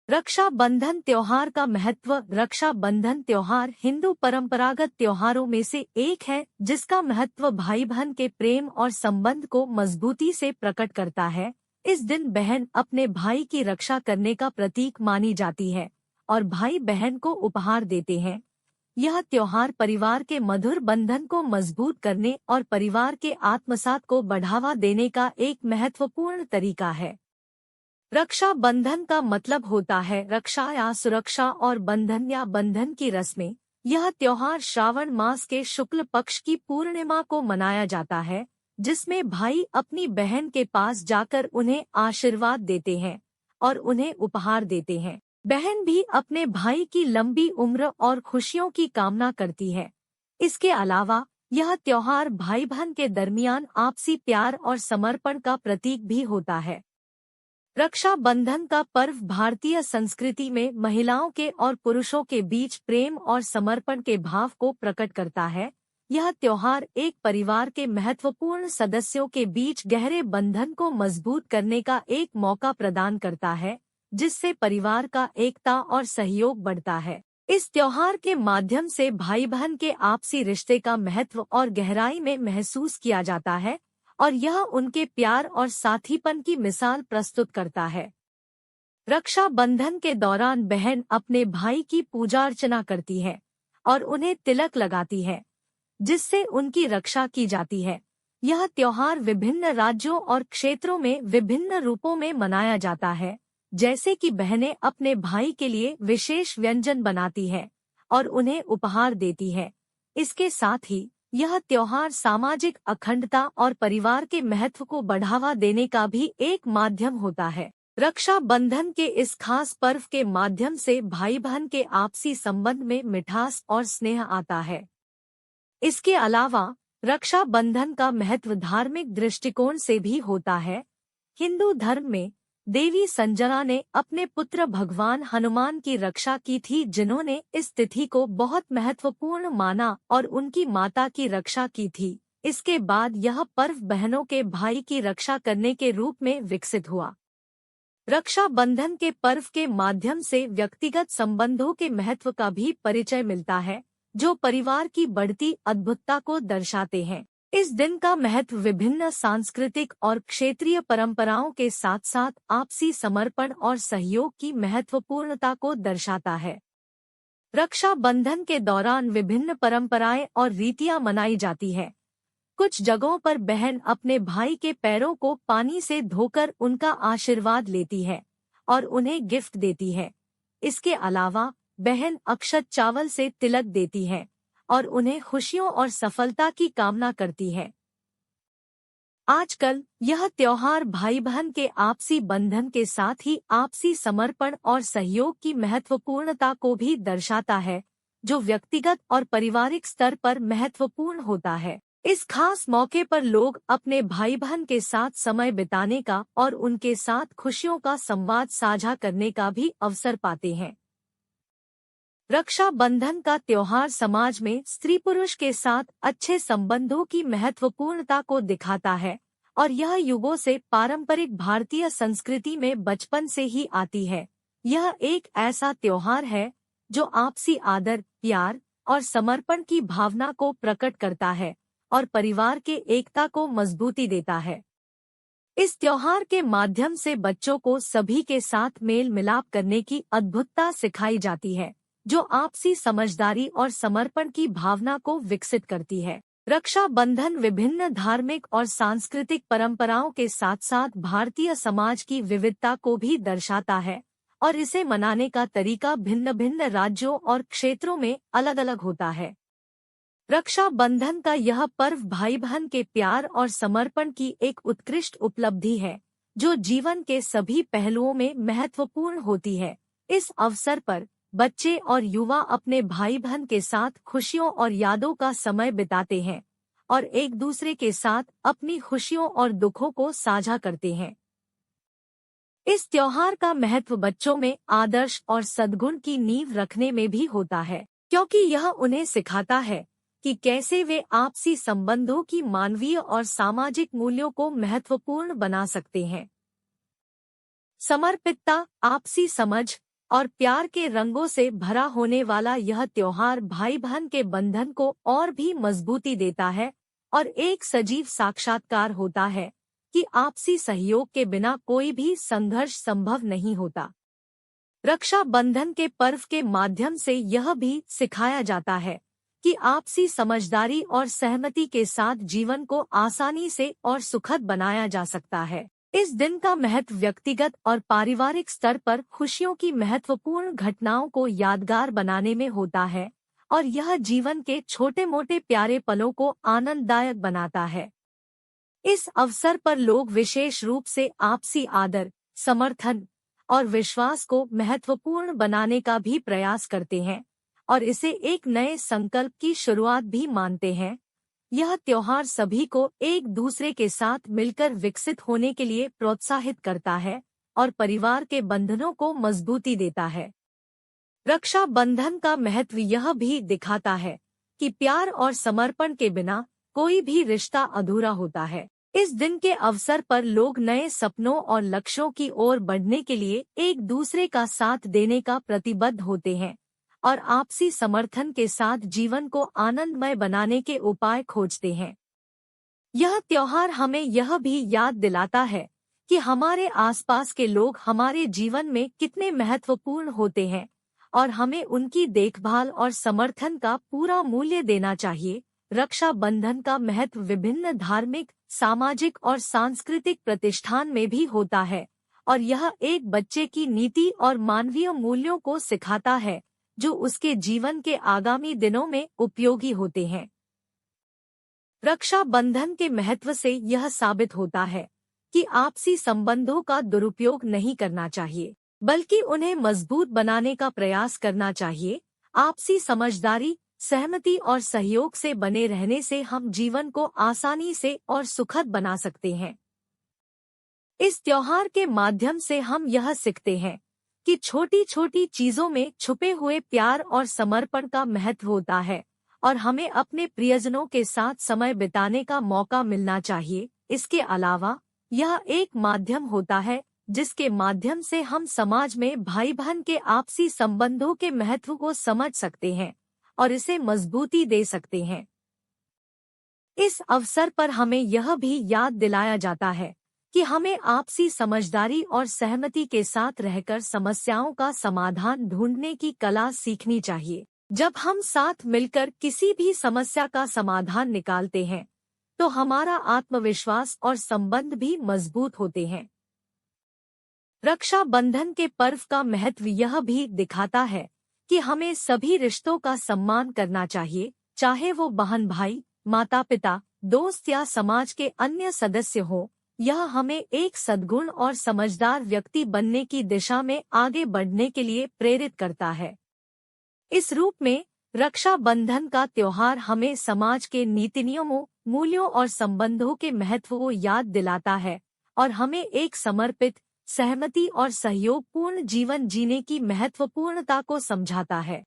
रक्षाबंधन त्योहार का महत्व। रक्षाबंधन त्योहार हिंदू परंपरागत त्योहारों में से एक है जिसका महत्व भाई बहन के प्रेम और संबंध को मजबूती से प्रकट करता है। इस दिन बहन अपने भाई की रक्षा करने का प्रतीक मानी जाती है और भाई बहन को उपहार देते हैं। यह त्योहार परिवार के मधुर बंधन को मजबूत करने और परिवार के आत्मसात को बढ़ावा देने का एक महत्वपूर्ण तरीका है। रक्षाबंधन का मतलब होता है रक्षा या सुरक्षा और बंधन या बंधन की रस्में। यह त्योहार श्रावण मास के शुक्ल पक्ष की पूर्णिमा को मनाया जाता है, जिसमें भाई अपनी बहन के पास जाकर उन्हें आशीर्वाद देते हैं और उन्हें उपहार देते हैं। बहन भी अपने भाई की लंबी उम्र और खुशियों की कामना करती है। इसके अलावा यह त्योहार भाई बहन के दरमियान आपसी प्यार और समर्पण का प्रतीक भी होता है। रक्षाबंधन का पर्व भारतीय संस्कृति में महिलाओं के और पुरुषों के बीच प्रेम और समर्पण के भाव को प्रकट करता है। यह त्योहार एक परिवार के महत्वपूर्ण सदस्यों के बीच गहरे बंधन को मजबूत करने का एक मौका प्रदान करता है, जिससे परिवार का एकता और सहयोग बढ़ता है। इस त्योहार के माध्यम से भाई बहन के आपसी रिश्ते का महत्व और गहराई में महसूस किया जाता है और यह उनके प्यार और साथीपन की मिसाल प्रस्तुत करता है। रक्षाबंधन के दौरान बहन अपने भाई की पूजा अर्चना करती है और उन्हें तिलक लगाती है, जिससे उनकी रक्षा की जाती है। यह त्योहार विभिन्न राज्यों और क्षेत्रों में विभिन्न रूपों में मनाया जाता है, जैसे कि बहनें अपने भाई के लिए विशेष व्यंजन बनाती है और उन्हें उपहार देती है। इसके साथ ही यह त्योहार सामाजिक अखंडता और परिवार के महत्व को बढ़ावा देने का भी एक माध्यम होता है। रक्षाबंधन के इस खास पर्व के माध्यम से भाई बहन के आपसी संबंध में मिठास और स्नेह आता है। इसके अलावा रक्षाबंधन का महत्व धार्मिक दृष्टिकोण से भी होता है। हिंदू धर्म में देवी संजना ने अपने पुत्र भगवान हनुमान की रक्षा की थी, जिन्होंने इस तिथि को बहुत महत्वपूर्ण माना और उनकी माता की रक्षा की थी। इसके बाद यह पर्व बहनों के भाई की रक्षा करने के रूप में विकसित हुआ। रक्षाबंधन के पर्व के माध्यम से व्यक्तिगत संबंधों के महत्व का भी परिचय मिलता है, जो परिवार की बढ़ती अद्भुतता को दर्शाते हैं। इस दिन का महत्व विभिन्न सांस्कृतिक और क्षेत्रीय परंपराओं के साथ साथ आपसी समर्पण और सहयोग की महत्वपूर्णता को दर्शाता है। रक्षाबंधन के दौरान विभिन्न परंपराएं और रीतियां मनाई जाती है। कुछ जगहों पर बहन अपने भाई के पैरों को पानी से धोकर उनका आशीर्वाद लेती है और उन्हें गिफ्ट देती है। इसके अलावा बहन अक्षत चावल से तिलक देती है और उन्हें खुशियों और सफलता की कामना करती है। आजकल यह त्योहार भाई बहन के आपसी बंधन के साथ ही आपसी समर्पण और सहयोग की महत्वपूर्णता को भी दर्शाता है, जो व्यक्तिगत और पारिवारिक स्तर पर महत्वपूर्ण होता है। इस खास मौके पर लोग अपने भाई बहन के साथ समय बिताने का और उनके साथ खुशियों का संवाद साझा करने का भी अवसर पाते हैं। रक्षाबंधन का त्योहार समाज में स्त्री पुरुष के साथ अच्छे संबंधों की महत्वपूर्णता को दिखाता है और यह युगों से पारंपरिक भारतीय संस्कृति में बचपन से ही आती है। यह एक ऐसा त्योहार है जो आपसी आदर, प्यार और समर्पण की भावना को प्रकट करता है और परिवार के एकता को मजबूती देता है। इस त्योहार के माध्यम से बच्चों को सभी के साथ मेल मिलाप करने की अद्भुतता सिखाई जाती है, जो आपसी समझदारी और समर्पण की भावना को विकसित करती है। रक्षाबंधन विभिन्न धार्मिक और सांस्कृतिक परंपराओं के साथ साथ भारतीय समाज की विविधता को भी दर्शाता है और इसे मनाने का तरीका भिन्न भिन्न राज्यों और क्षेत्रों में अलग अलग होता है। रक्षाबंधन का यह पर्व भाई बहन के प्यार और समर्पण की एक उत्कृष्ट उपलब्धि है, जो जीवन के सभी पहलुओं में महत्वपूर्ण होती है। इस अवसर पर बच्चे और युवा अपने भाई बहन के साथ खुशियों और यादों का समय बिताते हैं और एक दूसरे के साथ अपनी खुशियों और दुखों को साझा करते हैं। इस त्योहार का महत्व बच्चों में आदर्श और सद्गुण की नींव रखने में भी होता है, क्योंकि यह उन्हें सिखाता है कि कैसे वे आपसी संबंधों की मानवीय और सामाजिक मूल्यों को महत्वपूर्ण बना सकते हैं। समर्पितता, आपसी समझ, और प्यार के रंगों से भरा होने वाला यह त्योहार भाई बहन के बंधन को और भी मजबूती देता है और एक सजीव साक्षात्कार होता है कि आपसी सहयोग के बिना कोई भी संघर्ष संभव नहीं होता। रक्षा बंधन के पर्व के माध्यम से यह भी सिखाया जाता है कि आपसी समझदारी और सहमति के साथ जीवन को आसानी से और सुखद बनाया जा सकता है। इस दिन का महत्व व्यक्तिगत और पारिवारिक स्तर पर खुशियों की महत्वपूर्ण घटनाओं को यादगार बनाने में होता है और यह जीवन के छोटे मोटे प्यारे पलों को आनंददायक बनाता है। इस अवसर पर लोग विशेष रूप से आपसी आदर, समर्थन और विश्वास को महत्वपूर्ण बनाने का भी प्रयास करते हैं और इसे एक नए संकल्प की शुरुआत भी मानते हैं। यह त्योहार सभी को एक दूसरे के साथ मिलकर विकसित होने के लिए प्रोत्साहित करता है और परिवार के बंधनों को मजबूती देता है। रक्षा बंधन का महत्व यह भी दिखाता है कि प्यार और समर्पण के बिना कोई भी रिश्ता अधूरा होता है। इस दिन के अवसर पर लोग नए सपनों और लक्ष्यों की ओर बढ़ने के लिए एक दूसरे का साथ देने का प्रतिबद्ध होते हैं और आपसी समर्थन के साथ जीवन को आनंदमय बनाने के उपाय खोजते हैं। यह त्योहार हमें यह भी याद दिलाता है कि हमारे आसपास के लोग हमारे जीवन में कितने महत्वपूर्ण होते हैं और हमें उनकी देखभाल और समर्थन का पूरा मूल्य देना चाहिए। रक्षा बंधन का महत्व विभिन्न धार्मिक, सामाजिक और सांस्कृतिक प्रतिष्ठान में भी होता है और यह एक बच्चे की नीति और मानवीय मूल्यों को सिखाता है जो उसके जीवन के आगामी दिनों में उपयोगी होते हैं। रक्षा बंधन के महत्व से यह साबित होता है कि आपसी संबंधों का दुरुपयोग नहीं करना चाहिए, बल्कि उन्हें मजबूत बनाने का प्रयास करना चाहिए। आपसी समझदारी, सहमति और सहयोग से बने रहने से हम जीवन को आसानी से और सुखद बना सकते हैं। इस त्योहार के माध्यम से हम यह सीखते हैं कि छोटी छोटी चीजों में छुपे हुए प्यार और समर्पण का महत्व होता है और हमें अपने प्रियजनों के साथ समय बिताने का मौका मिलना चाहिए। इसके अलावा यह एक माध्यम होता है जिसके माध्यम से हम समाज में भाई बहन के आपसी संबंधों के महत्व को समझ सकते हैं और इसे मजबूती दे सकते हैं। इस अवसर पर हमें यह भी याद दिलाया जाता है कि हमें आपसी समझदारी और सहमति के साथ रहकर समस्याओं का समाधान ढूंढने की कला सीखनी चाहिए। जब हम साथ मिलकर किसी भी समस्या का समाधान निकालते हैं तो हमारा आत्मविश्वास और संबंध भी मजबूत होते हैं। रक्षा बंधन के पर्व का महत्व यह भी दिखाता है कि हमें सभी रिश्तों का सम्मान करना चाहिए, चाहे वो बहन भाई, माता पिता, दोस्त या समाज के अन्य सदस्य हो। यह हमें एक सद्गुण और समझदार व्यक्ति बनने की दिशा में आगे बढ़ने के लिए प्रेरित करता है। इस रूप में रक्षा बंधन का त्योहार हमें समाज के नीति नियमों, मूल्यों और संबंधों के महत्व को याद दिलाता है और हमें एक समर्पित, सहमति और सहयोगपूर्ण जीवन जीने की महत्वपूर्णता को समझाता है।